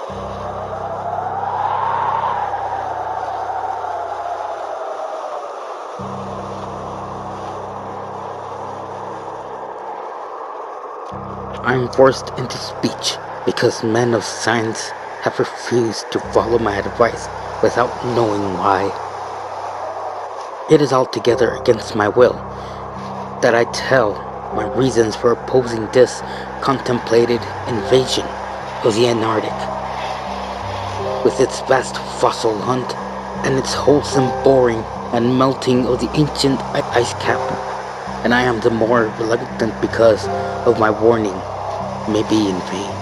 I am forced into speech because men of science have refused to follow my advice without knowing why. It is altogether against my will that I tell my reasons for opposing this contemplated invasion of the Antarctic. With its vast fossil hunt and its wholesome boring and melting of the ancient ice cap, and I am the more reluctant because of my warning may be in vain.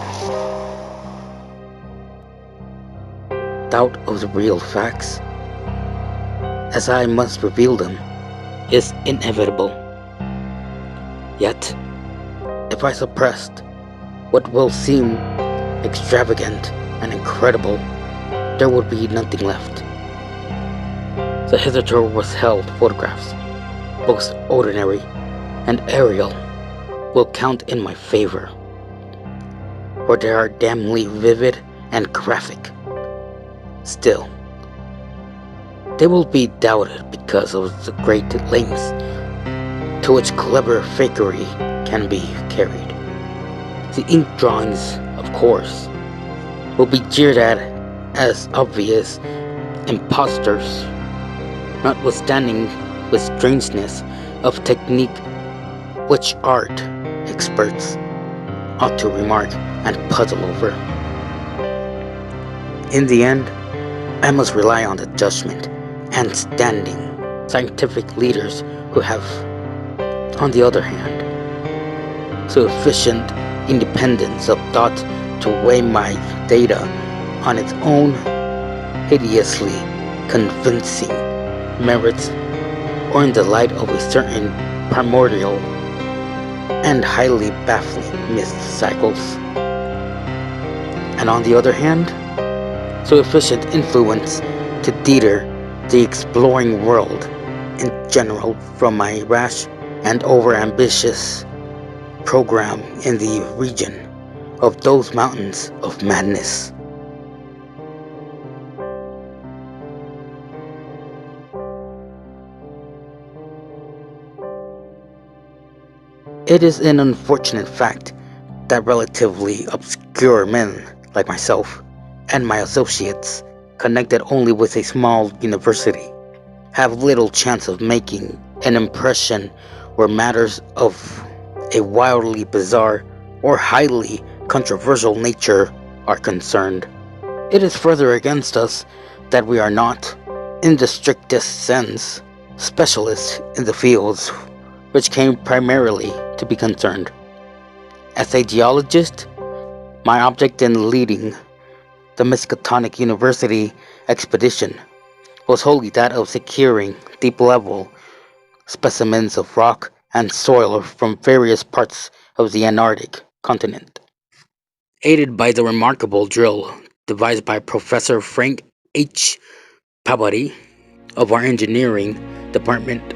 Doubt of the real facts, as I must reveal them, is inevitable. Yet, if I suppressed what will seem extravagant and incredible, there would be nothing left. The hitherto withheld photographs, both ordinary and aerial, will count in my favor, for they are damnably vivid and graphic. Still, they will be doubted because of the great lengths to which clever fakery can be carried. The ink drawings, of course, will be jeered at as obvious impostors, notwithstanding the strangeness of technique which art experts ought to remark and puzzle over. In the end, I must rely on the judgment and standing scientific leaders who have, on the other hand, sufficient independence of thought to weigh my data on its own hideously convincing merits, or in the light of a certain primordial and highly baffling mist cycles, and on the other hand, sufficient influence to deter the exploring world in general from my rash and overambitious program in the region of those mountains of madness. It is an unfortunate fact that relatively obscure men like myself and my associates, connected only with a small university, have little chance of making an impression where matters of a wildly bizarre or highly controversial nature are concerned. It is further against us that we are not, in the strictest sense, specialists in the fields which came primarily to be concerned. As a geologist, my object in leading the Miskatonic University expedition was wholly that of securing deep-level specimens of rock and soil from various parts of the Antarctic continent. Aided by the remarkable drill devised by Professor Frank H. Pabody of our engineering department,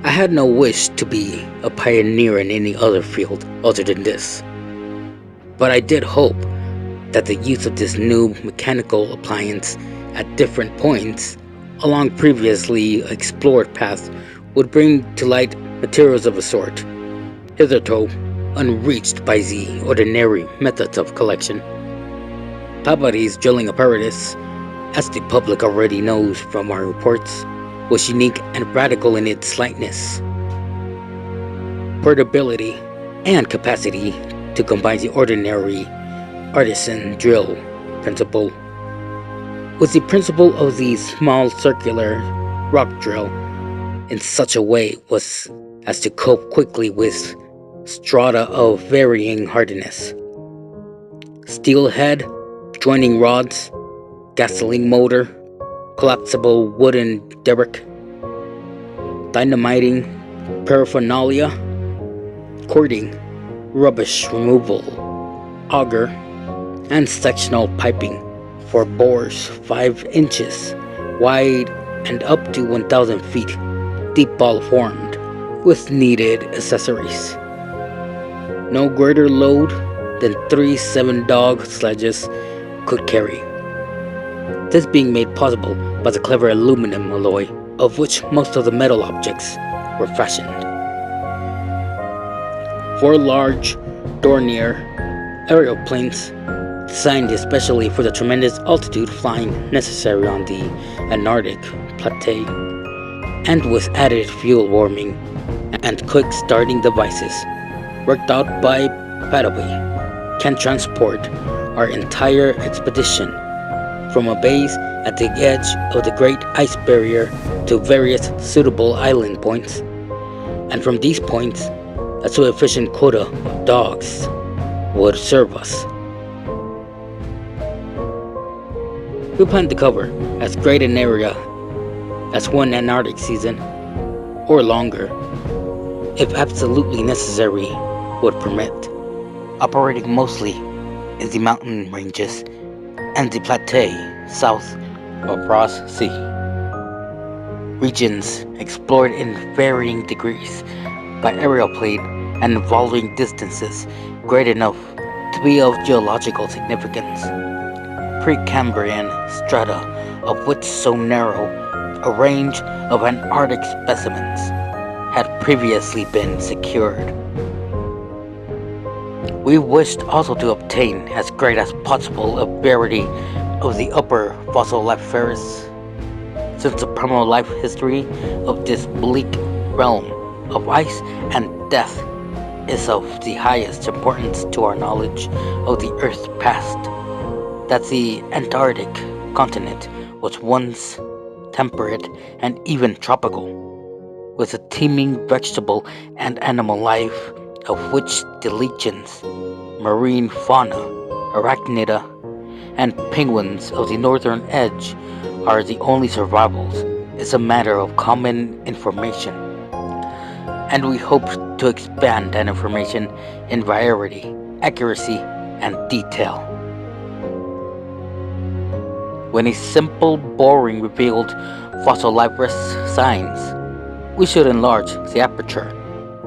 I had no wish to be a pioneer in any other field other than this, but I did hope that the use of this new mechanical appliance at different points along previously explored paths would bring to light materials of a sort hitherto unreached by the ordinary methods of collection. Pabody's drilling apparatus, as the public already knows from our reports, was unique and radical in its lightness, portability, and capacity to combine the ordinary artisan drill principle with the principle of the small circular rock drill in such a way as to cope quickly with strata of varying hardness. Steel head, joining rods, gasoline motor, collapsible wooden derrick, dynamiting paraphernalia, cording, rubbish removal, auger, and sectional piping for bores 5 inches wide and up to 1,000 feet deep, ball formed with needed accessories. No greater load than 3 7-dog sledges could carry. This being made possible by the clever aluminum alloy of which most of the metal objects were fashioned. 4 large Dornier aeroplanes, designed especially for the tremendous altitude flying necessary on the Antarctic plateau, and with added fuel warming and quick starting devices worked out by Padawi, can transport our entire expedition from a base at the edge of the Great Ice Barrier to various suitable island points, and from these points a sufficient quota of dogs would serve us. We plan to cover as great an area as one Antarctic season, or longer, if absolutely necessary would permit, operating mostly in the mountain ranges and the plateau south of Ross Sea. Regions explored in varying degrees by aeroplane and involving distances great enough to be of geological significance. Precambrian strata of which so narrow a range of Antarctic specimens had previously been secured. We wished also to obtain as great as possible a variety of the upper fossil life ferrets, since the primal life history of this bleak realm of ice and death is of the highest importance to our knowledge of the Earth's past, that the Antarctic continent was once temperate and even tropical, with a teeming vegetable and animal life of which the lichens, marine fauna, arachnida, and penguins of the northern edge are the only survivals, is a matter of common information, and we hope to expand that information in variety, accuracy, and detail. When a simple boring revealed fossil life signs, we should enlarge the aperture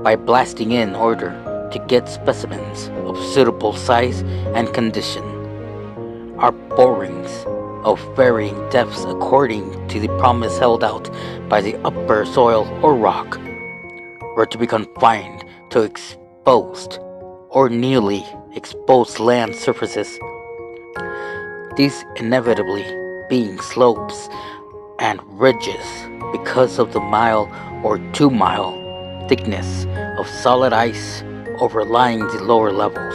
by blasting in order to get specimens of suitable size and condition. Our borings of varying depths according to the promise held out by the upper soil or rock were to be confined to exposed or nearly exposed land surfaces, these inevitably being slopes and ridges because of the mile or 2 mile thickness of solid ice overlying the lower levels.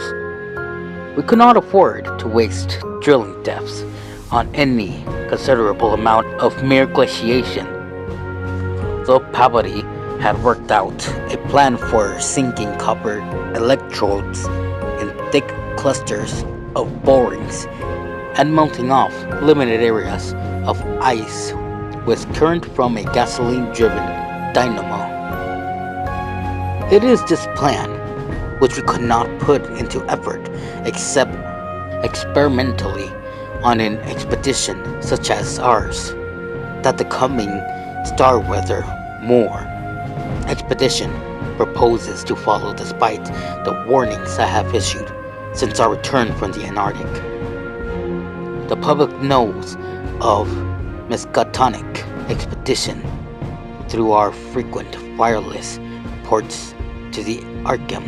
We could not afford to waste drilling depths on any considerable amount of mere glaciation, though Pavati had worked out a plan for sinking copper electrodes in thick clusters of borings and melting off limited areas of ice with current from a gasoline-driven dynamo. It is this plan, which we could not put into effort except experimentally on an expedition such as ours, that the coming Starweather Moor expedition proposes to follow despite the warnings I have issued since our return from the Antarctic. The public knows of Miskatonic expedition through our frequent wireless reports to the Arkham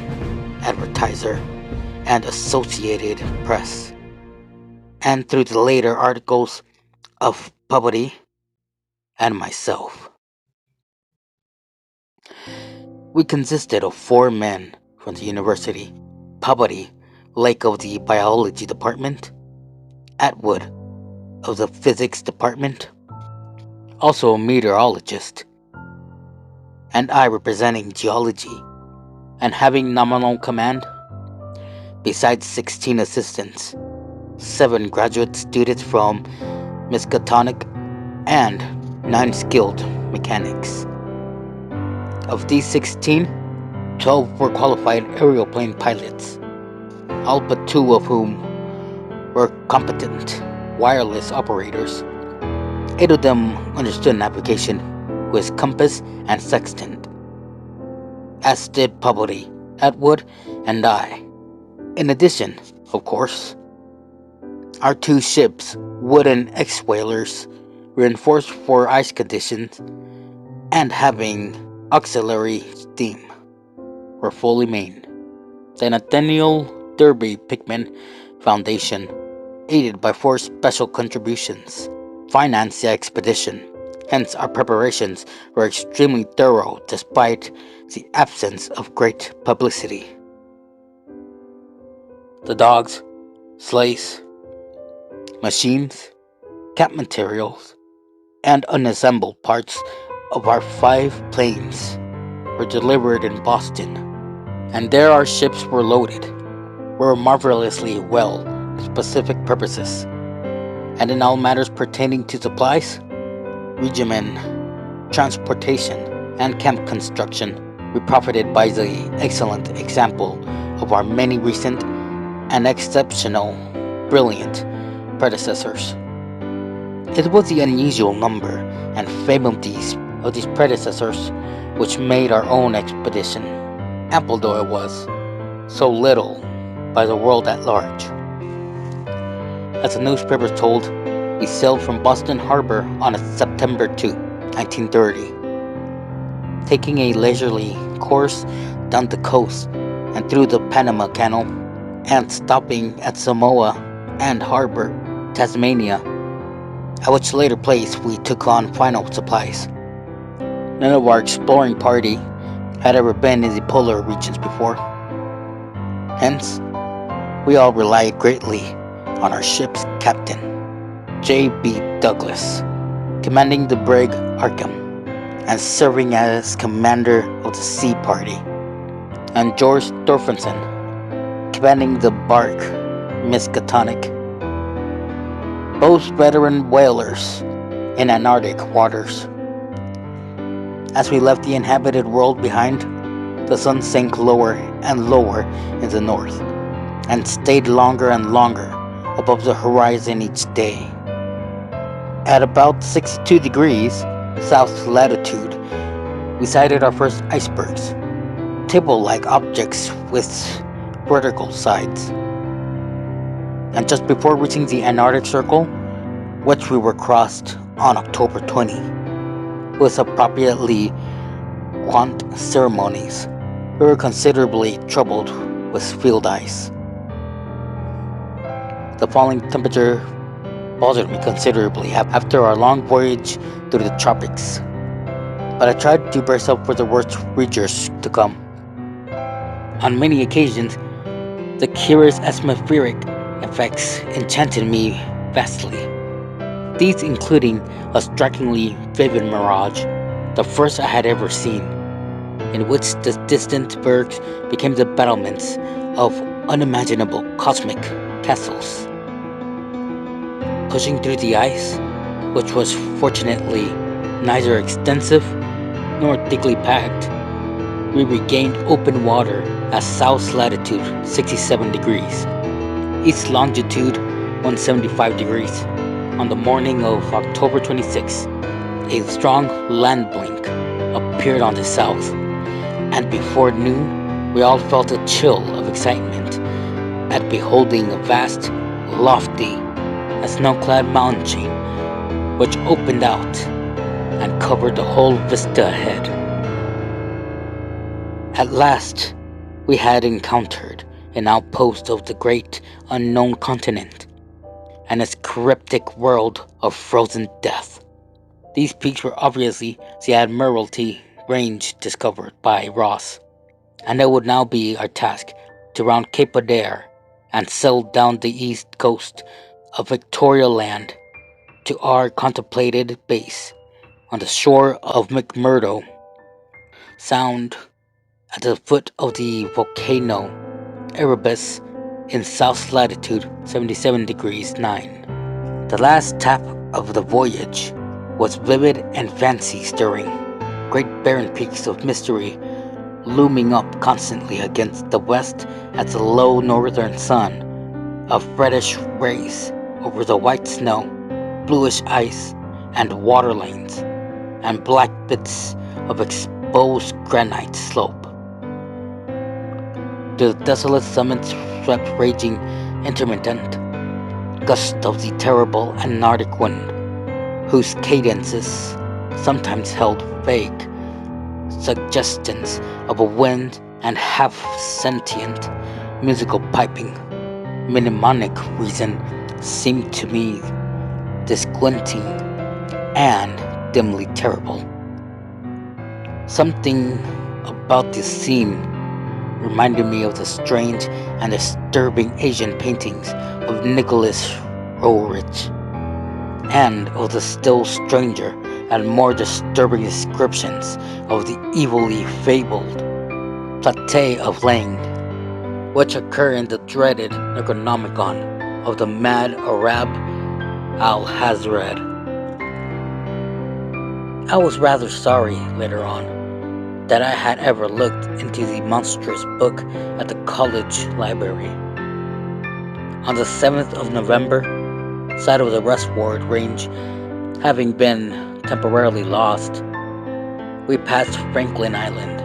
Advertiser and Associated Press, and through the later articles of Pavati and myself. We consisted of 4 men from the university: Pavati, Lake of the biology department; Atwood of the physics department, also a meteorologist, and I representing geology and having nominal command, besides 16 assistants, 7 graduate students from Miskatonic, and 9 skilled mechanics. Of these 16, 12 were qualified aeroplane pilots, all but 2 of whom were competent wireless operators. 8 of them understood navigation with compass and sextant, as did Pavati, Atwood, and I. In addition, of course, Our two ships, wooden ex-whalers, reinforced for ice conditions and having auxiliary steam, were fully manned. The Nathaniel Derby Pickman Foundation, aided by 4 special contributions, financed the expedition. Hence, our preparations were extremely thorough despite the absence of great publicity. The dogs, sleighs, machines, camp materials, and unassembled parts of our 5 planes were delivered in Boston, and there our ships were loaded, were marvelously well for specific purposes, and in all matters pertaining to supplies, regimen, transportation, and camp construction, we profited by the excellent example of our many recent and exceptional, brilliant predecessors. It was the unusual number and fame of these predecessors which made our own expedition, ample though it was, so little by the world at large. As the newspapers told, we sailed from Boston Harbor on September 2, 1930, taking a leisurely course down the coast and through the Panama Canal, and stopping at Samoa and Harbor, Tasmania, at which later place we took on final supplies. None of our exploring party had ever been in the polar regions before. Hence, we all relied greatly on our ship's captain, J.B. Douglas, commanding the brig Arkham and serving as commander of the sea party, and George Thorfinson, commanding the bark Miskatonic, both veteran whalers in Antarctic waters. As we left the inhabited world behind, the sun sank lower and lower in the north, and stayed longer and longer above the horizon each day. At about 62 degrees south latitude, we sighted our first icebergs, table-like objects with vertical sides. And just before reaching the Antarctic Circle, which we were crossed on October 20, with appropriately quaint ceremonies, we were considerably troubled with field ice. The falling temperature bothered me considerably after our long voyage through the tropics, but I tried to brace up for the worst rigors to come. On many occasions, the curious atmospheric effects enchanted me vastly. These including a strikingly vivid mirage, the first I had ever seen, in which the distant bergs became the battlements of unimaginable cosmic castles. Pushing through the ice, which was fortunately neither extensive nor thickly packed, we regained open water at south latitude 67 degrees, east longitude 175 degrees. On the morning of October 26, a strong land blink appeared on the south, and before noon we all felt a chill of excitement at beholding a vast, lofty, and snow-clad mountain chain which opened out and covered the whole vista ahead. At last, we had encountered an outpost of the great unknown continent and its cryptic world of frozen death. These peaks were obviously the Admiralty Range discovered by Ross, and it would now be our task to round Cape Adare and sail down the east coast of Victoria Land to our contemplated base on the shore of McMurdo Sound at the foot of the volcano Erebus in south latitude 77 degrees 9. The last tap of the voyage was vivid and fancy-stirring, great barren peaks of mystery looming up constantly against the west as the low northern sun of reddish rays over the white snow, bluish ice, and water lanes, and black bits of exposed granite slope. The desolate summits swept raging intermittent, gust of the terrible Antarctic wind, whose cadences sometimes held vague suggestions of a wind and half-sentient musical piping. Mnemonic reason seemed to me disgusting and dimly terrible. Something about this scene reminded me of the strange and disturbing Asian paintings of Nicholas Roerich, and of the still stranger and more disturbing descriptions of the evilly fabled Platée of Lang, which occur in the dreaded Necronomicon of the mad Arab al-Hazred. I was rather sorry, later on, that I had ever looked into the monstrous book at the college library. On the 7th of November, sight of the westward range having been temporarily lost, we passed Franklin Island,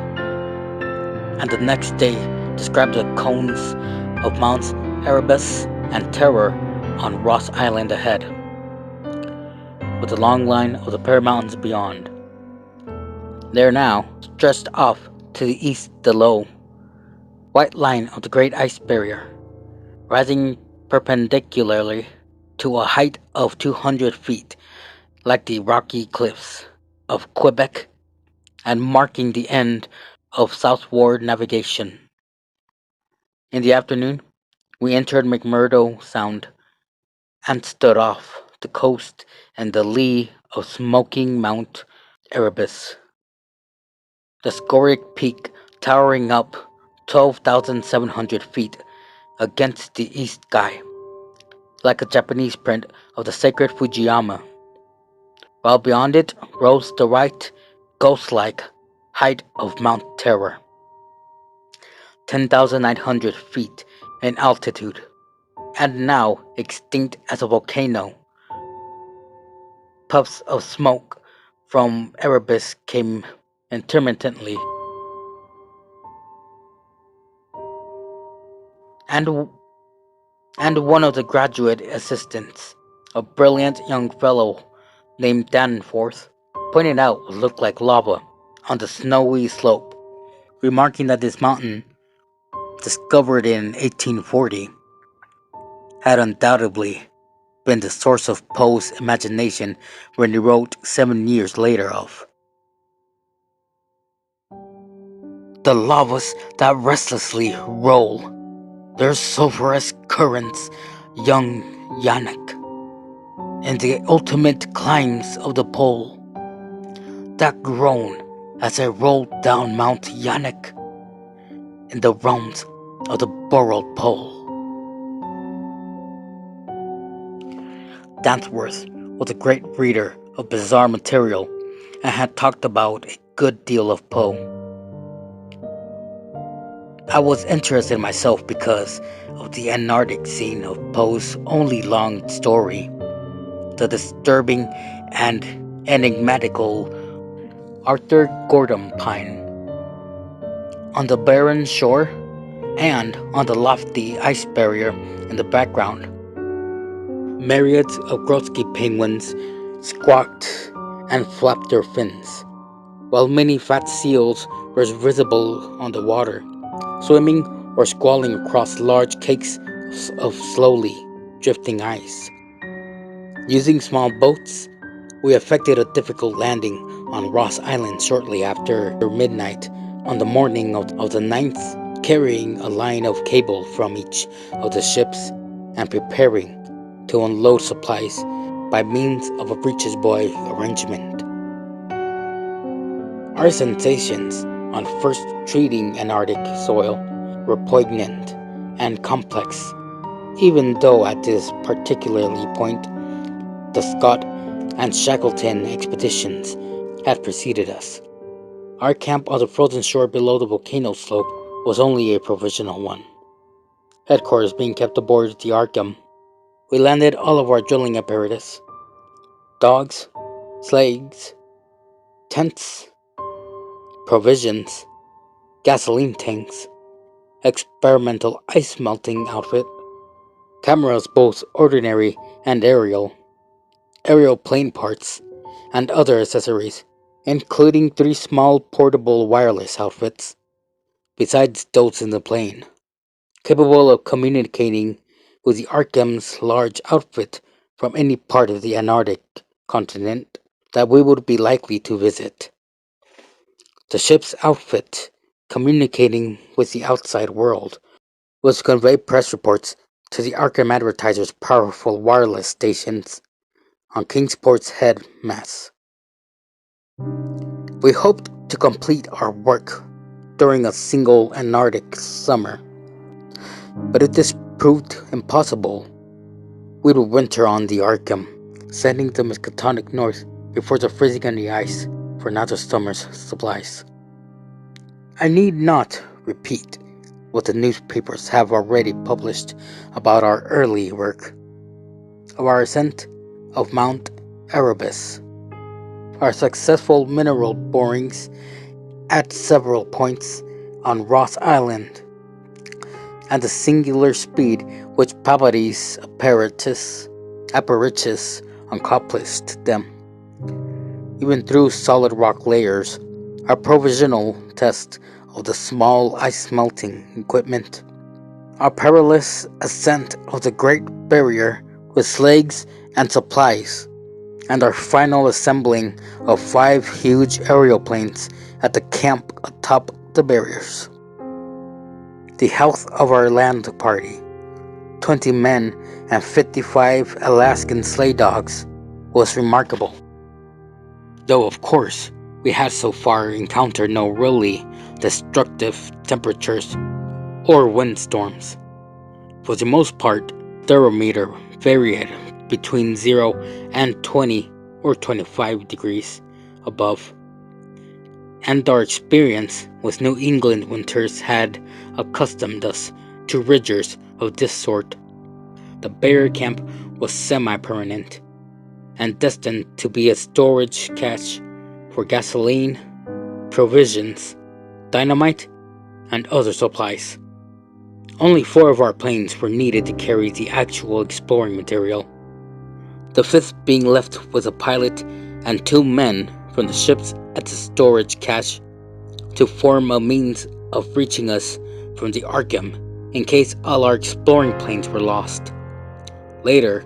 and the next day described the cones of Mounts Erebus and Terror on Ross Island ahead, with the long line of the Pear Mountains beyond. There now, stretched off to the east, the low, white line of the Great Ice Barrier, rising perpendicularly to a height of 200 feet, like the rocky cliffs of Quebec, and marking the end of southward navigation. In the afternoon, we entered McMurdo Sound and stood off the coast in the lee of smoking Mount Erebus, the scoric peak towering up 12,700 feet against the east sky, like a Japanese print of the sacred Fujiyama, while beyond it rose the white, ghost-like height of Mount Terror, 10,900 feet in altitude, and now extinct as a volcano. Puffs of smoke from Erebus came intermittently, and one of the graduate assistants, a brilliant young fellow named Danforth, pointed out what looked like lava on the snowy slope, remarking that this mountain, discovered in 1840, had undoubtedly been the source of Poe's imagination when he wrote 7 years later of the lavas that restlessly roll their sulphurous currents, young Yannick, in the ultimate climbs of the pole, that groan as I rolled down Mount Yannick in the realms of the borrowed pole. Danforth was a great reader of bizarre material and had talked about a good deal of Poe. I was interested myself because of the Antarctic scene of Poe's only long story, the disturbing and enigmatical Arthur Gordon Pine. On the barren shore and on the lofty ice barrier in the background, myriads of Grotski penguins squawked and flapped their fins, while many fat seals were visible on the water, swimming or squalling across large cakes of slowly drifting ice. Using small boats, we effected a difficult landing on Ross Island shortly after midnight on the morning of the 9th, carrying a line of cable from each of the ships and preparing to unload supplies by means of a breeches buoy arrangement. Our sensations on first treating Antarctic soil were poignant and complex, even though at this particularly point the Scott and Shackleton expeditions had preceded us. Our camp on the frozen shore below the volcano slope was only a provisional one, headquarters being kept aboard the Arkham. We landed all of our drilling apparatus, dogs, sleighs, tents, provisions, gasoline tanks, experimental ice melting outfit, Cameras, both ordinary and aerial plane parts, and other accessories, including 3 small portable wireless outfits, besides those in the plane, capable of communicating with the Arkham's large outfit from any part of the Antarctic continent that we would be likely to visit. The ship's outfit, communicating with the outside world, was to convey press reports to the Arkham Advertiser's powerful wireless stations on Kingsport's head mass. We hoped to complete our work during a single Antarctic summer, but if this proved impossible, we would winter on the Arkham, sending the Miskatonic north before the freezing on the ice for another summer's supplies. I need not repeat what the newspapers have already published about our early work, of our ascent of Mount Erebus, our successful mineral borings at several points on Ross Island, and the singular speed which Pavady's apparatus accomplished them. Even through solid rock layers, our provisional test of the small ice melting equipment, our perilous ascent of the Great Barrier with sleighs and supplies, and our final assembling of 5 huge aeroplanes at the camp atop the barriers. The health of our land party, 20 men and 55 Alaskan sleigh dogs, was remarkable. Though, of course, we had so far encountered no really destructive temperatures or windstorms. For the most part, thermometer varied between 0 and 20 or 25 degrees above, and our experience with New England winters had accustomed us to rigors of this sort. The barrier camp was semi-permanent, and destined to be a storage cache for gasoline, provisions, dynamite, and other supplies. Only 4 of our planes were needed to carry the actual exploring material, the 5th being left with a pilot and 2 men from the ships at the storage cache to form a means of reaching us from the Arkham in case all our exploring planes were lost. Later,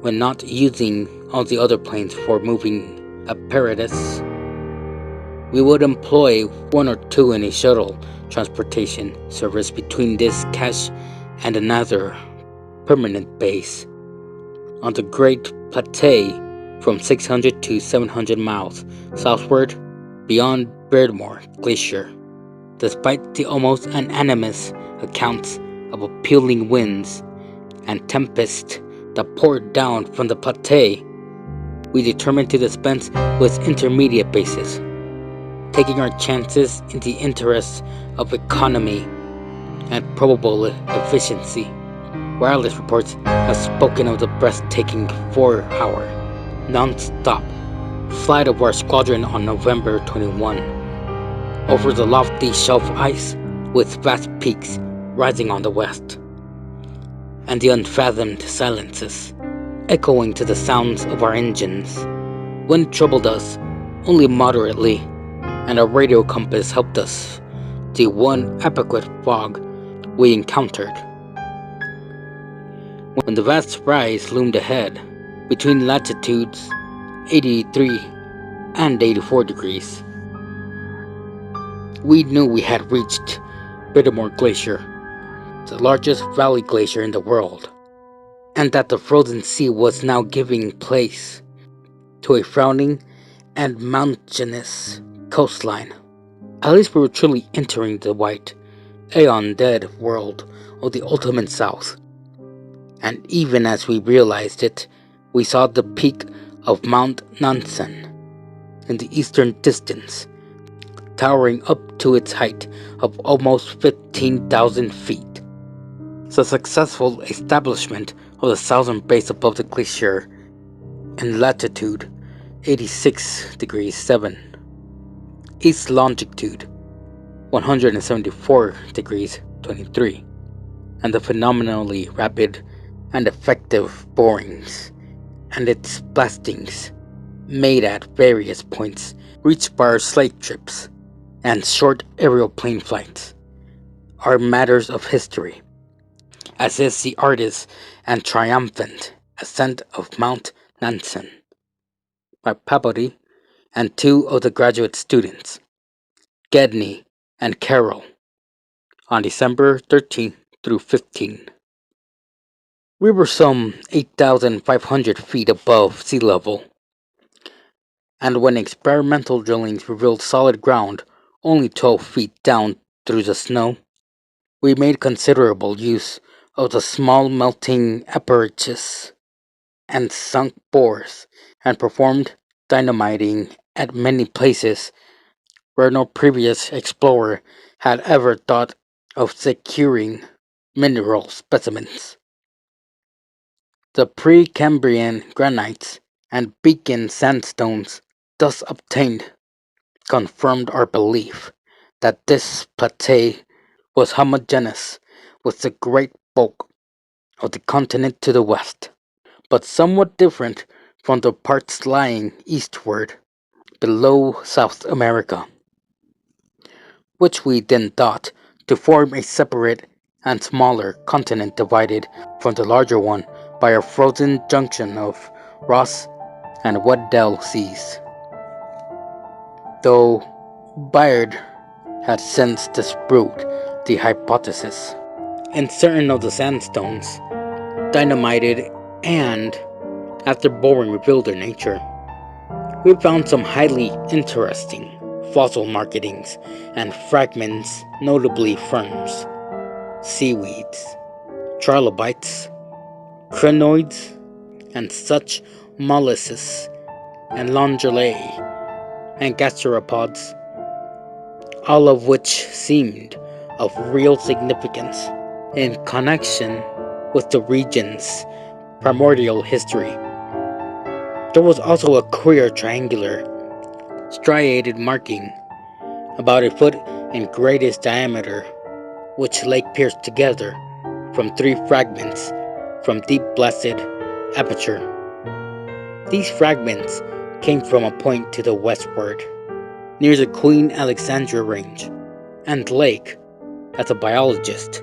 when not using all the other planes for moving apparatus, we would employ 1 or 2 in a shuttle transportation service between this cache and another permanent base on the Great Plateau from 600 to 700 miles southward beyond Beardmore Glacier. Despite the almost unanimous accounts of appealing winds and tempests that poured down from the plateau, we determined to dispense with intermediate bases, taking our chances in the interests of economy and probable efficiency. Wireless reports have spoken of the breathtaking 4-hour, non-stop flight of our squadron on November 21, over the lofty shelf ice with vast peaks rising on the west, and the unfathomed silences echoing to the sounds of our engines. Wind troubled us only moderately, and our radio compass helped us the one adequate fog we encountered. When the vast rise loomed ahead, between latitudes 83 and 84 degrees, we knew we had reached Beardmore Glacier, the largest valley glacier in the world, and that the frozen sea was now giving place to a frowning and mountainous coastline. At least we were truly entering the white, aeon-dead world of the ultimate south. And even as we realized it, we saw the peak of Mount Nansen in the eastern distance, towering up to its height of almost 15,000 feet. The successful establishment of the southern base above the glacier in latitude 86 degrees 7, east longitude 174 degrees 23, and the phenomenally rapid and effective borings, and its blastings, made at various points, reached by our slave trips and short aeroplane flights, are matters of history, as is the artist and triumphant ascent of Mount Nansen by Peabody and two of the graduate students, Gedney and Carroll, on December 13 through 15. We were some 8,500 feet above sea level, and when experimental drillings revealed solid ground only 12 feet down through the snow, we made considerable use of the small melting apparatus and sunk bores, and performed dynamiting at many places where no previous explorer had ever thought of securing mineral specimens. The Precambrian granites and Beacon sandstones thus obtained confirmed our belief that this plateau was homogeneous with the great bulk of the continent to the west, but somewhat different from the parts lying eastward below South America, which we then thought to form a separate and smaller continent divided from the larger one by a frozen junction of Ross and Weddell seas. Though Baird had since disproved the hypothesis. In certain of the sandstones, dynamited and, after boring revealed their nature, we found some highly interesting fossil markings and fragments, notably ferns, seaweeds, trilobites, crinoids, and such molluscs and longellae and gastropods, all of which seemed of real significance in connection with the region's primordial history. There was also a queer triangular, striated marking, about a foot in greatest diameter, which lay pierced together from three fragments from deep blasted aperture. These fragments came from a point to the westward, near the Queen Alexandra Range, and Lake, as a biologist,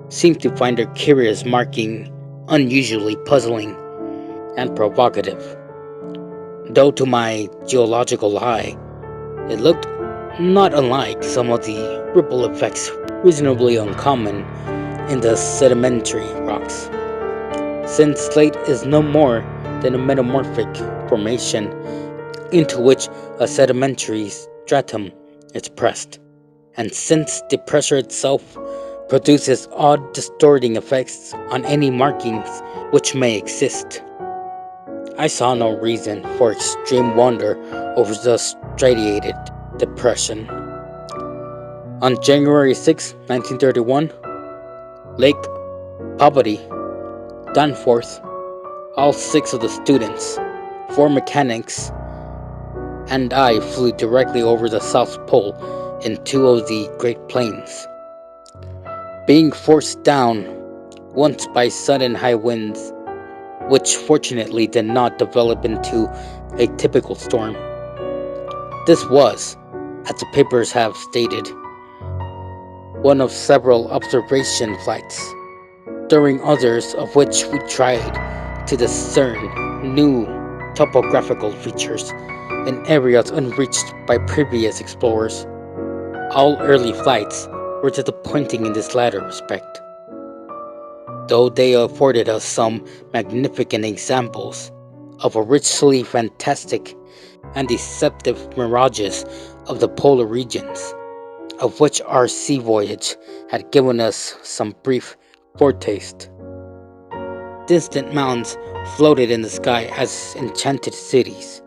seemed to find their curious marking unusually puzzling and provocative, though to my geological eye it looked not unlike some of the ripple effects reasonably uncommon in the sedimentary rocks, since slate is no more than a metamorphic formation into which a sedimentary stratum is pressed, and since the pressure itself produces odd distorting effects on any markings which may exist, I saw no reason for extreme wonder over the striated depression. On January 6, 1931, Lake Peabody, Danforth, all 6 of the students, 4 mechanics, and I flew directly over the South Pole in 2 of the Great Plains, being forced down once by sudden high winds, which fortunately did not develop into a typical storm. This was, as the papers have stated, one of several observation flights, during others of which we tried to discern new topographical features in areas unreached by previous explorers. All early flights were disappointing in this latter respect, though they afforded us some magnificent examples of a richly fantastic and deceptive mirages of the polar regions, of which our sea voyage had given us some brief foretaste. Distant mountains floated in the sky as enchanted cities,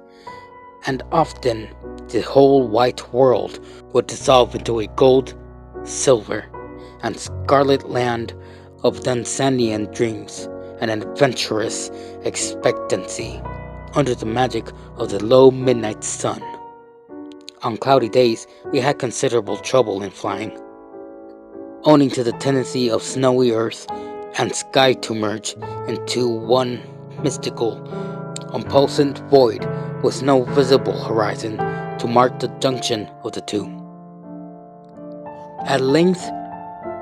and often the whole white world would dissolve into a gold, silver, and scarlet land of Dunsanian dreams and adventurous expectancy under the magic of the low midnight sun. On cloudy days, we had considerable trouble in flying, owing to the tendency of snowy earth and sky to merge into one mystical, unpulsant void with no visible horizon to mark the junction of the two. At length,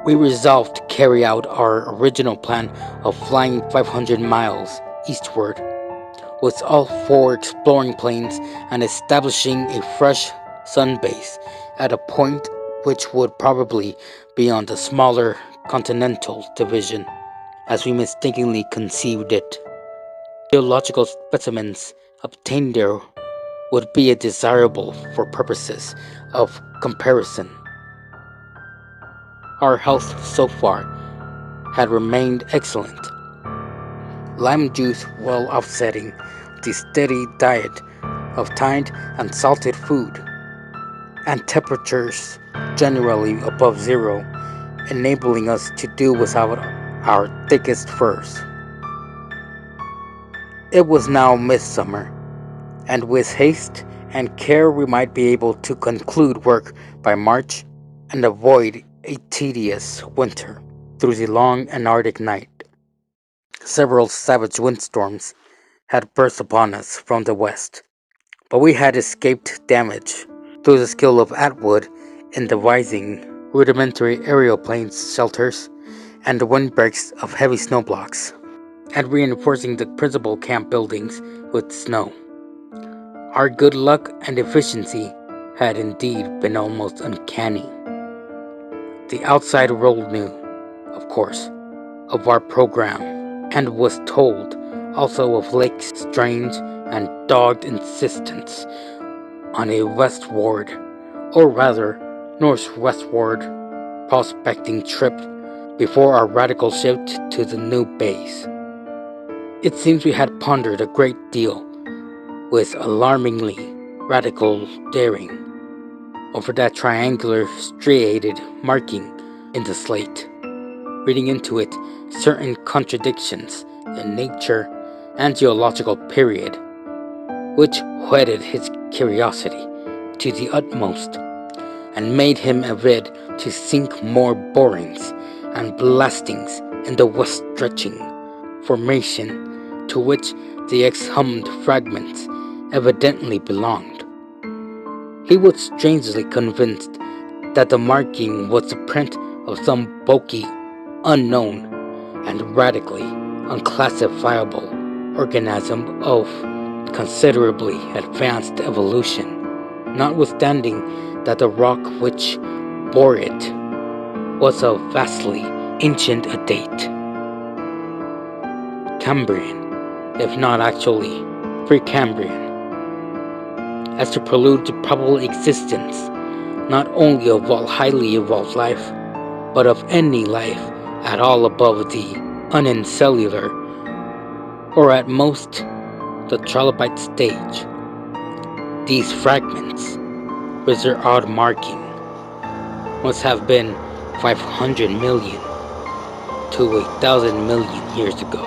we resolved to carry out our original plan of flying 500 miles eastward, with all 4 exploring planes, and establishing a fresh sun base at a point which would probably be on the smaller continental division, as we mistakenly conceived it. Geological specimens obtained there would be desirable for purposes of comparison. Our health so far had remained excellent, lime juice well offsetting the steady diet of tinned and salted food, and temperatures generally above zero, enabling us to do without our thickest furs. It was now midsummer, and with haste and care we might be able to conclude work by March and avoid a tedious winter through the long Antarctic night. Several savage windstorms had burst upon us from the west, but we had escaped damage through the skill of Atwood in devising rudimentary aeroplane shelters and the windbreaks of heavy snowblocks, and reinforcing the principal camp buildings with snow. Our good luck and efficiency had indeed been almost uncanny. The outside world knew, of course, of our program, and was told also of Lake's strange and dogged insistence on a westward, or rather northwestward, prospecting trip before our radical shift to the new base. It seems we had pondered a great deal, with alarmingly radical daring, over that triangular striated marking in the slate, reading into it certain contradictions in nature and geological period, which whetted his curiosity to the utmost, and made him avid to sink more borings and blastings in the west stretching formation to which the exhumed fragments evidently belonged. He was strangely convinced that the marking was the print of some bulky, unknown, and radically unclassifiable organism of considerably advanced evolution, notwithstanding that the rock which bore it was of vastly ancient a date. Cambrian, if not actually Precambrian, as to prelude the probable existence not only of all highly evolved life, but of any life at all above the unicellular, or at most the trilobite stage. These fragments, with their odd marking, must have been 500 million to 1,000 million years ago.